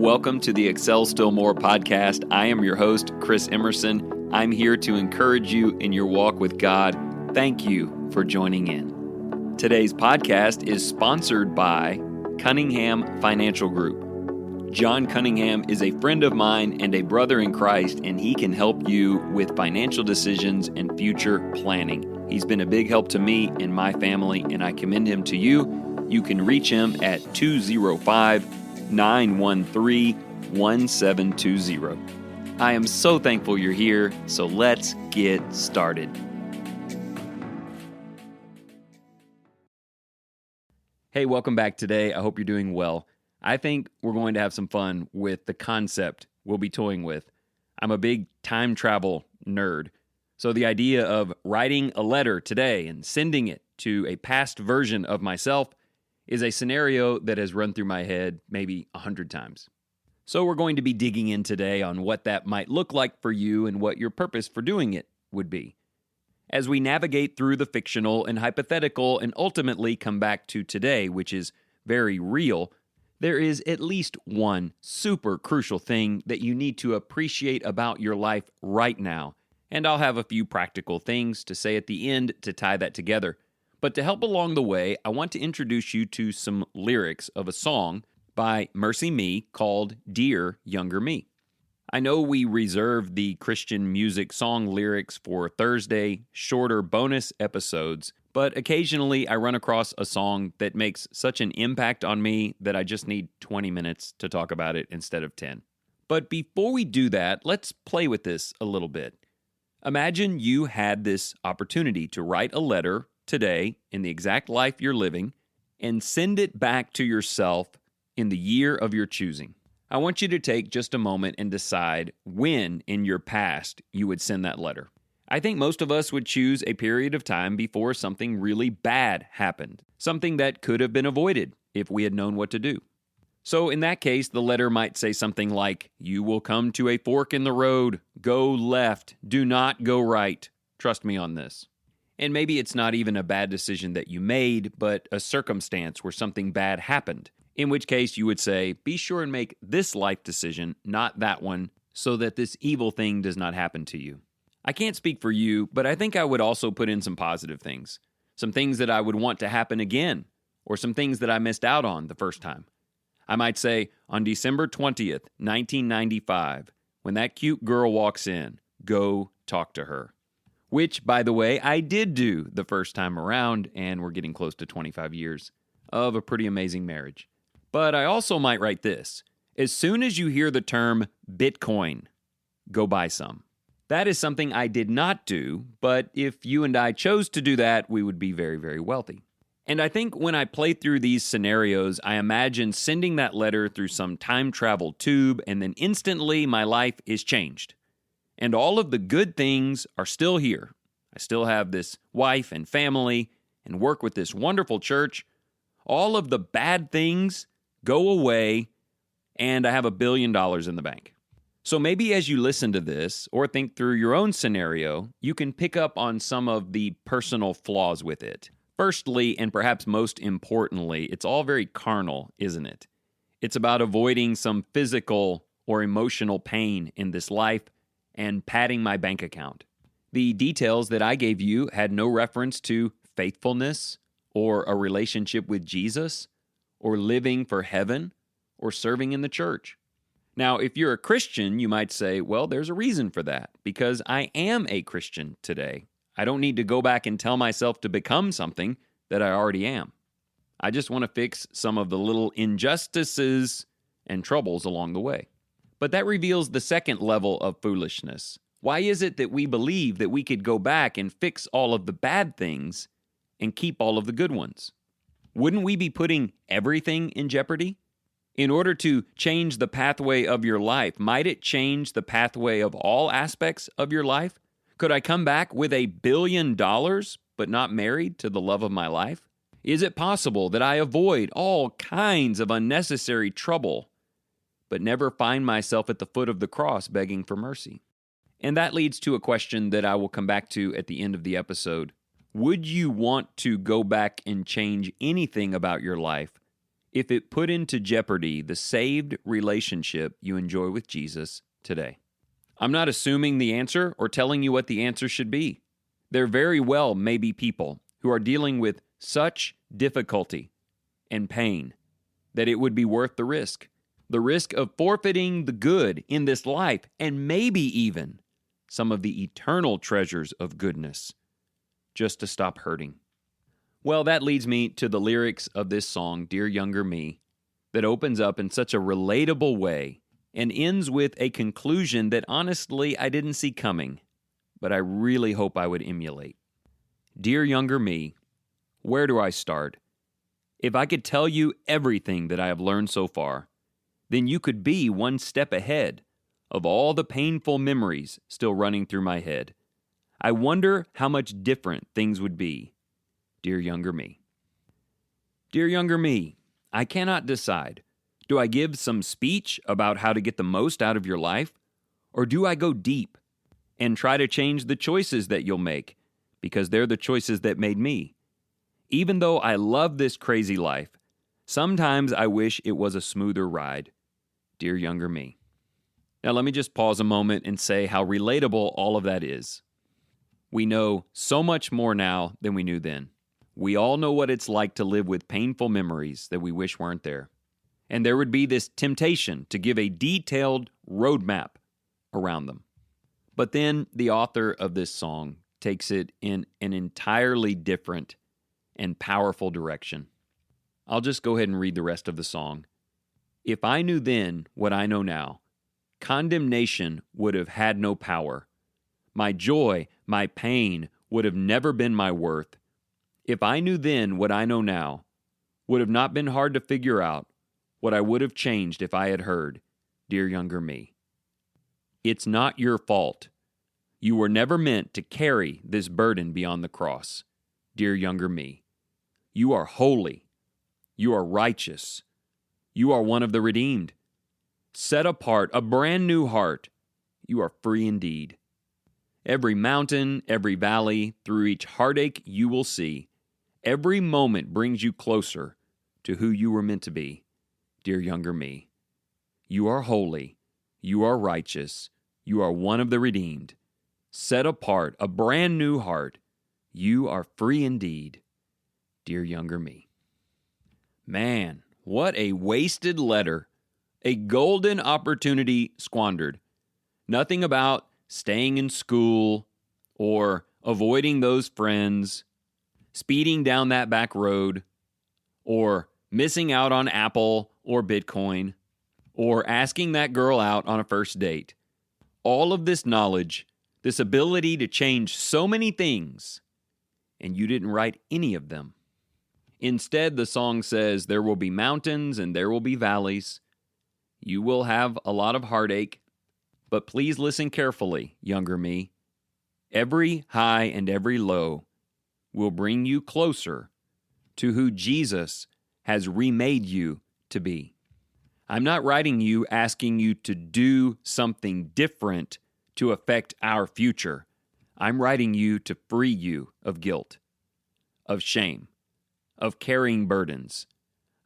Welcome to the Excel Still More podcast. I am your host, Chris Emerson. I'm here to encourage you in your walk with God. Thank you for joining in. Today's podcast is sponsored by Cunningham Financial Group. John Cunningham is a friend of mine and a brother in Christ, and he can help you with financial decisions and future planning. He's been a big help to me and my family, and I commend him to you. You can reach him at 205-913-1720. I am so thankful you're here, so let's get started. Hey, welcome back today. I hope you're doing well. I think we're going to have some fun with the concept we'll be toying with. I'm a big time travel nerd, so the idea of writing a letter today and sending it to a past version of myself is a scenario that has run through my head maybe 100 times. So we're going to be digging in today on what that might look like for you and what your purpose for doing it would be. As we navigate through the fictional and hypothetical and ultimately come back to today, which is very real, there is at least one super crucial thing that you need to appreciate about your life right now. And I'll have a few practical things to say at the end to tie that together. But to help along the way, I want to introduce you to some lyrics of a song by Mercy Me called Dear Younger Me. I know we reserve the Christian music song lyrics for Thursday, shorter bonus episodes, but occasionally I run across a song that makes such an impact on me that I just need 20 minutes to talk about it instead of 10. But before we do that, let's play with this a little bit. Imagine you had this opportunity to write a letter today in the exact life you're living and send it back to yourself in the year of your choosing. I want you to take just a moment and decide when in your past you would send that letter. I think most of us would choose a period of time before something really bad happened, something that could have been avoided if we had known what to do. So in that case, the letter might say something like, "You will come to a fork in the road, go left, do not go right. Trust me on this." And maybe it's not even a bad decision that you made, but a circumstance where something bad happened, in which case you would say, be sure and make this life decision, not that one, so that this evil thing does not happen to you. I can't speak for you, but I think I would also put in some positive things, some things that I would want to happen again, or some things that I missed out on the first time. I might say, on December 20th, 1995, when that cute girl walks in, go talk to her. Which, by the way, I did do the first time around, and we're getting close to 25 years of a pretty amazing marriage. But I also might write this. As soon as you hear the term Bitcoin, go buy some. That is something I did not do, but if you and I chose to do that, we would be very, very wealthy. And I think when I play through these scenarios, I imagine sending that letter through some time travel tube, and then instantly my life is changed. And all of the good things are still here. I still have this wife and family and work with this wonderful church. All of the bad things go away, and I have $1 billion in the bank. So maybe as you listen to this or think through your own scenario, you can pick up on some of the personal flaws with it. Firstly, and perhaps most importantly, it's all very carnal, isn't it? It's about avoiding some physical or emotional pain in this life and padding my bank account. The details that I gave you had no reference to faithfulness or a relationship with Jesus or living for heaven or serving in the church. Now, if you're a Christian, you might say, well, there's a reason for that because I am a Christian today. I don't need to go back and tell myself to become something that I already am. I just want to fix some of the little injustices and troubles along the way. But that reveals the second level of foolishness. Why is it that we believe that we could go back and fix all of the bad things and keep all of the good ones? Wouldn't we be putting everything in jeopardy? In order to change the pathway of your life, might it change the pathway of all aspects of your life? Could I come back with $1 billion but not married to the love of my life? Is it possible that I avoid all kinds of unnecessary trouble but never find myself at the foot of the cross begging for mercy? And that leads to a question that I will come back to at the end of the episode. Would you want to go back and change anything about your life if it put into jeopardy the saved relationship you enjoy with Jesus today? I'm not assuming the answer or telling you what the answer should be. There very well may be people who are dealing with such difficulty and pain that it would be worth the risk. The risk of forfeiting the good in this life and maybe even some of the eternal treasures of goodness just to stop hurting. Well, that leads me to the lyrics of this song, Dear Younger Me, that opens up in such a relatable way and ends with a conclusion that honestly I didn't see coming, but I really hope I would emulate. Dear younger me, where do I start? If I could tell you everything that I have learned so far, then you could be one step ahead of all the painful memories still running through my head. I wonder how much different things would be. Dear younger me. Dear younger me, I cannot decide. Do I give some speech about how to get the most out of your life? Or do I go deep and try to change the choices that you'll make because they're the choices that made me? Even though I love this crazy life, sometimes I wish it was a smoother ride. Dear younger me. Now let me just pause a moment and say how relatable all of that is. We know so much more now than we knew then. We all know what it's like to live with painful memories that we wish weren't there. And there would be this temptation to give a detailed roadmap around them. But then the author of this song takes it in an entirely different and powerful direction. I'll just go ahead and read the rest of the song. If I knew then what I know now, condemnation would have had no power. My joy, my pain would have never been my worth. If I knew then what I know now, would have not been hard to figure out what I would have changed if I had heard, Dear younger me. It's not your fault. You were never meant to carry this burden beyond the cross, dear younger me. You are holy. You are righteous. You are one of the redeemed. Set apart, a brand new heart. You are free indeed. Every mountain, every valley, through each heartache you will see. Every moment brings you closer to who you were meant to be, dear younger me. You are holy. You are righteous. You are one of the redeemed. Set apart, a brand new heart. You are free indeed, dear younger me. Man, what a wasted letter. A golden opportunity squandered. Nothing about staying in school or avoiding those friends, speeding down that back road, or missing out on Apple or Bitcoin, or asking that girl out on a first date. All of this knowledge, this ability to change so many things, and you didn't write any of them. Instead, the song says there will be mountains and there will be valleys. You will have a lot of heartache, but please listen carefully, younger me. Every high and every low will bring you closer to who Jesus has remade you to be. I'm not writing you asking you to do something different to affect our future. I'm writing you to free you of guilt, of shame, of carrying burdens.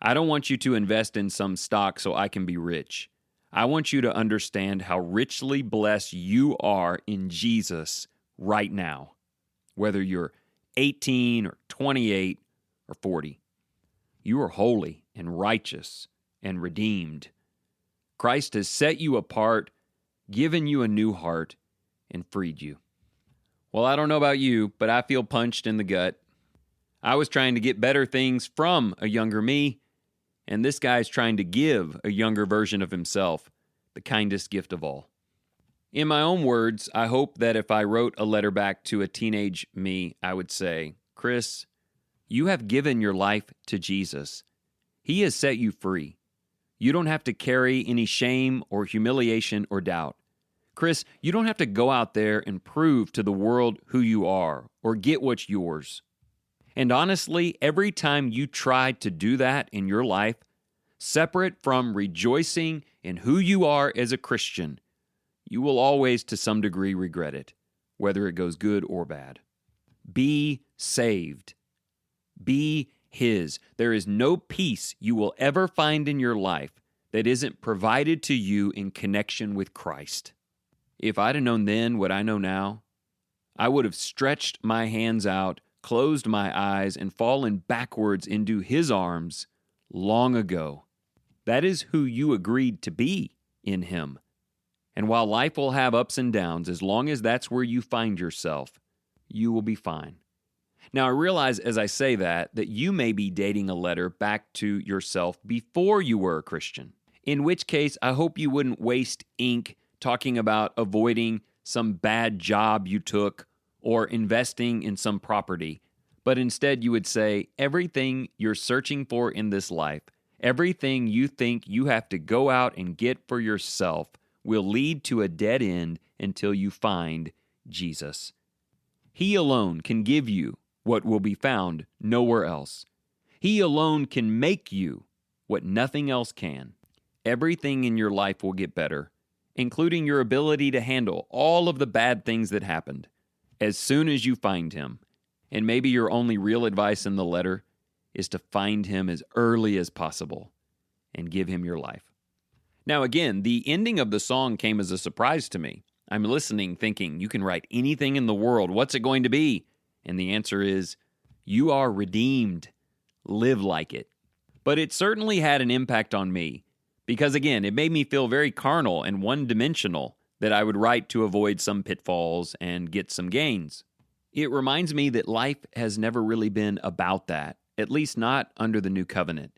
I don't want you to invest in some stock so I can be rich. I want you to understand how richly blessed you are in Jesus right now, whether you're 18 or 28 or 40. You are holy and righteous and redeemed. Christ has set you apart, given you a new heart, and freed you. Well, I don't know about you, but I feel punched in the gut. I was trying to get better things from a younger me, and this guy's trying to give a younger version of himself the kindest gift of all. In my own words, I hope that if I wrote a letter back to a teenage me, I would say, Chris, you have given your life to Jesus. He has set you free. You don't have to carry any shame or humiliation or doubt. Chris, you don't have to go out there and prove to the world who you are or get what's yours. And honestly, every time you try to do that in your life, separate from rejoicing in who you are as a Christian, you will always to some degree regret it, whether it goes good or bad. Be saved. Be His. There is no peace you will ever find in your life that isn't provided to you in connection with Christ. If I'd have known then what I know now, I would have stretched my hands out, closed my eyes, and fallen backwards into His arms long ago. That is who you agreed to be in Him. And while life will have ups and downs, as long as that's where you find yourself, you will be fine. Now, I realize as I say that you may be dating a letter back to yourself before you were a Christian, in which case I hope you wouldn't waste ink talking about avoiding some bad job you took or investing in some property, but instead you would say everything you're searching for in this life, everything you think you have to go out and get for yourself will lead to a dead end until you find Jesus. He alone can give you what will be found nowhere else. He alone can make you what nothing else can. Everything in your life will get better, including your ability to handle all of the bad things that happened, as soon as you find Him. And maybe your only real advice in the letter is to find Him as early as possible and give Him your life. Now again, the ending of the song came as a surprise to me. I'm listening thinking, you can write anything in the world. What's it going to be? And the answer is, you are redeemed. Live like it. But it certainly had an impact on me because, again, it made me feel very carnal and one-dimensional that I would write to avoid some pitfalls and get some gains. It reminds me that life has never really been about that, at least not under the new covenant.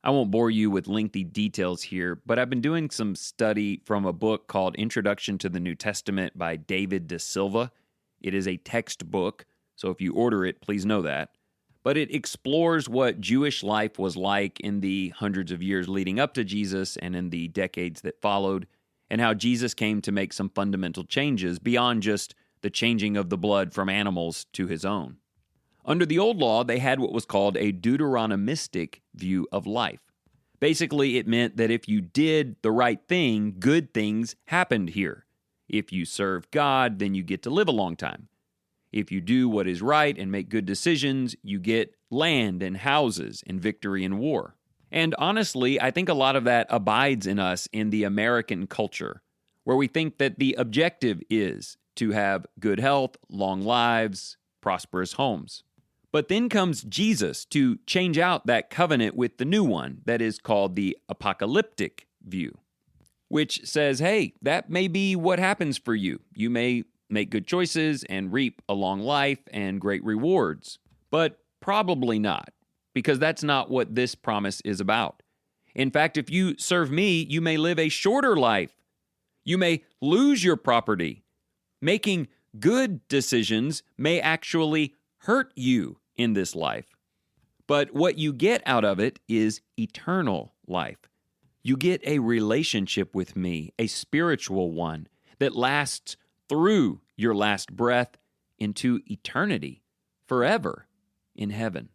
I won't bore you with lengthy details here, but I've been doing some study from a book called Introduction to the New Testament by David De Silva. It is a textbook, so if you order it, please know that. But it explores what Jewish life was like in the hundreds of years leading up to Jesus and in the decades that followed, and how Jesus came to make some fundamental changes beyond just the changing of the blood from animals to His own. Under the old law, they had what was called a Deuteronomistic view of life. Basically, it meant that if you did the right thing, good things happened here. If you serve God, then you get to live a long time. If you do what is right and make good decisions, you get land and houses and victory in war. And honestly, I think a lot of that abides in us in the American culture, where we think that the objective is to have good health, long lives, prosperous homes. But then comes Jesus to change out that covenant with the new one that is called the apocalyptic view, which says, hey, that may be what happens for you. You may make good choices and reap a long life and great rewards, but probably not, because that's not what this promise is about. In fact, if you serve me, you may live a shorter life. You may lose your property. Making good decisions may actually hurt you in this life. But what you get out of it is eternal life. You get a relationship with me, a spiritual one, that lasts through your last breath into eternity, forever in heaven.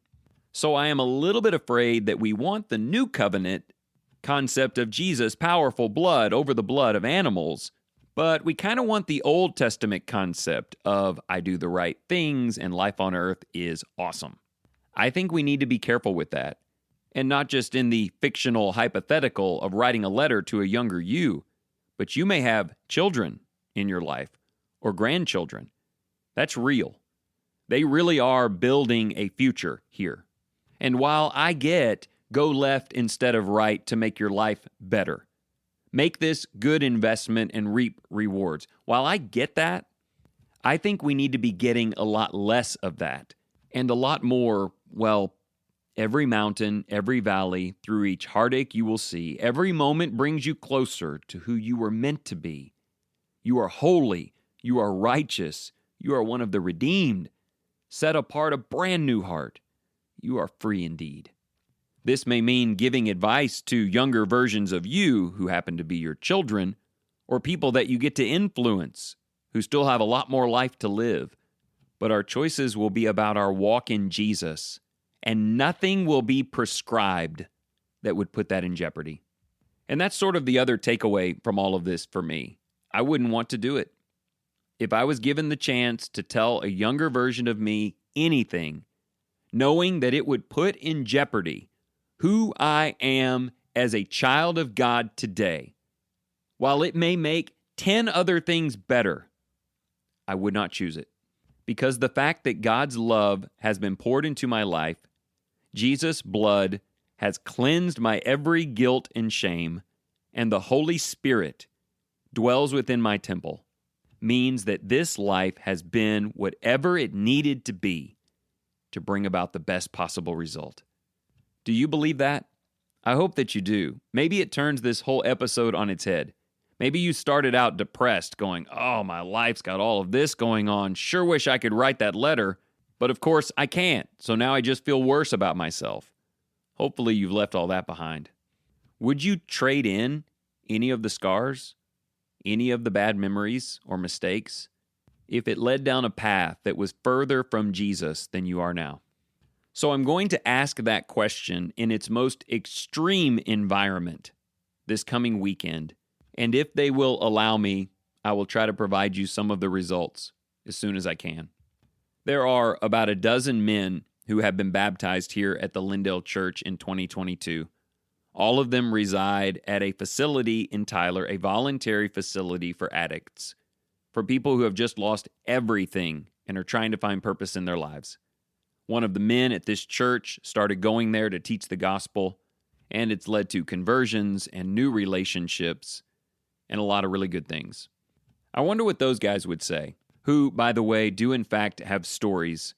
So I am a little bit afraid that we want the new covenant concept of Jesus' powerful blood over the blood of animals, but we kind of want the Old Testament concept of I do the right things and life on earth is awesome. I think we need to be careful with that, and not just in the fictional hypothetical of writing a letter to a younger you, but you may have children in your life or grandchildren. That's real. They really are building a future here. And while I get go left instead of right to make your life better, make this good investment and reap rewards. While I get that, I think we need to be getting a lot less of that and a lot more, well, every mountain, every valley, through each heartache you will see, every moment brings you closer to who you were meant to be. You are holy, you are righteous, you are one of the redeemed, set apart a brand new heart. You are free indeed. This may mean giving advice to younger versions of you who happen to be your children, or people that you get to influence who still have a lot more life to live. But our choices will be about our walk in Jesus, and nothing will be prescribed that would put that in jeopardy. And that's sort of the other takeaway from all of this for me. I wouldn't want to do it. If I was given the chance to tell a younger version of me anything, knowing that it would put in jeopardy who I am as a child of God today. While it may make 10 other things better, I would not choose it. Because the fact that God's love has been poured into my life, Jesus' blood has cleansed my every guilt and shame, and the Holy Spirit dwells within my temple, means that this life has been whatever it needed to be to bring about the best possible result. Do you believe that? I hope that you do. Maybe it turns this whole episode on its head. Maybe you started out depressed, going, oh, my life's got all of this going on. Sure wish I could write that letter, but of course I can't. So now I just feel worse about myself. Hopefully you've left all that behind. Would you trade in any of the scars, any of the bad memories or mistakes, if it led down a path that was further from Jesus than you are now? So I'm going to ask that question in its most extreme environment this coming weekend. And if they will allow me, I will try to provide you some of the results as soon as I can. There are about a dozen men who have been baptized here at the Lindale Church in 2022. All of them reside at a facility in Tyler, a voluntary facility for addicts, for people who have just lost everything and are trying to find purpose in their lives. One of the men at this church started going there to teach the gospel, and it's led to conversions and new relationships and a lot of really good things. I wonder what those guys would say, who, by the way, do in fact have stories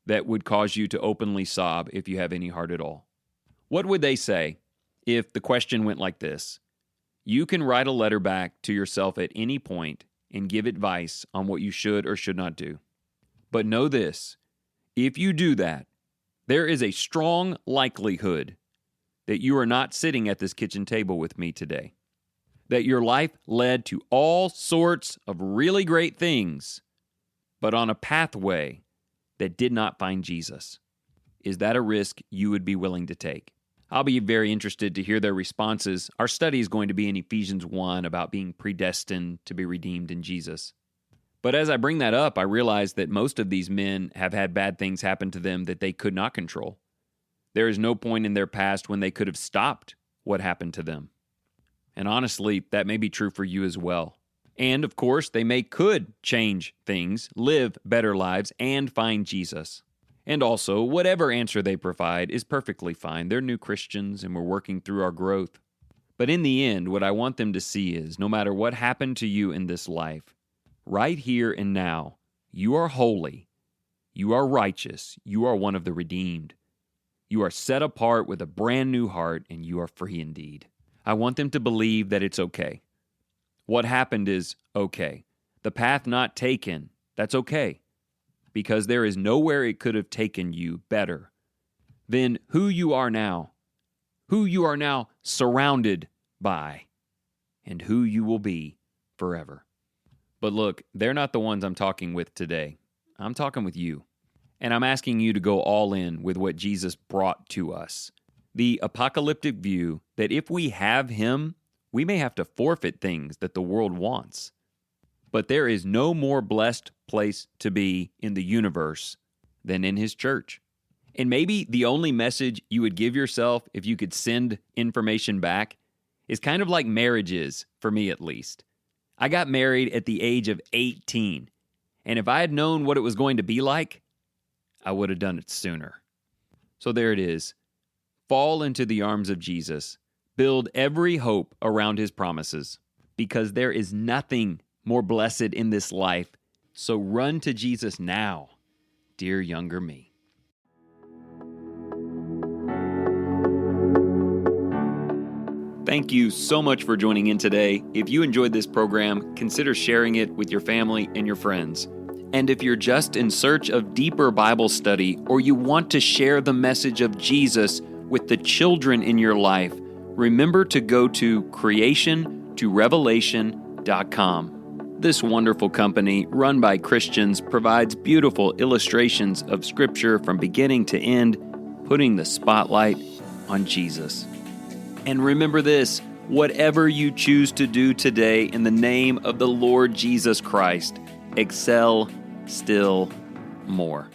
that would cause you to openly sob if you have any heart at all. What would they say if the question went like this? You can write a letter back to yourself at any point and give advice on what you should or should not do. But know this, if you do that, there is a strong likelihood that you are not sitting at this kitchen table with me today. That your life led to all sorts of really great things, but on a pathway that did not find Jesus. Is that a risk you would be willing to take? I'll be very interested to hear their responses. Our study is going to be in Ephesians 1 about being predestined to be redeemed in Jesus. But as I bring that up, I realize that most of these men have had bad things happen to them that they could not control. There is no point in their past when they could have stopped what happened to them. And honestly, that may be true for you as well. And of course, they could change things, live better lives, and find Jesus. And also, whatever answer they provide is perfectly fine. They're new Christians and we're working through our growth. But in the end, what I want them to see is, no matter what happened to you in this life, right here and now, you are holy, you are righteous, you are one of the redeemed. You are set apart with a brand new heart, and you are free indeed. I want them to believe that it's okay. What happened is okay. The path not taken, that's okay. Because there is nowhere it could have taken you better than who you are now surrounded by, and who you will be forever. But look, they're not the ones I'm talking with today. I'm talking with you. And I'm asking you to go all in with what Jesus brought to us. The apocalyptic view that if we have him, we may have to forfeit things that the world wants. But there is no more blessed place to be in the universe than in his church. And maybe the only message you would give yourself if you could send information back is kind of like marriage is, for me at least. I got married at the age of 18. And if I had known what it was going to be like, I would have done it sooner. So there it is. Fall into the arms of Jesus. Build every hope around his promises, because there is nothing more blessed in this life. So run to Jesus now, dear younger me. Thank you so much for joining in today. If you enjoyed this program, consider sharing it with your family and your friends. And if you're just in search of deeper Bible study, or you want to share the message of Jesus with the children in your life, remember to go to creationtorevelation.com. This wonderful company, run by Christians, provides beautiful illustrations of Scripture from beginning to end, putting the spotlight on Jesus. And remember this, whatever you choose to do today in the name of the Lord Jesus Christ, excel still more.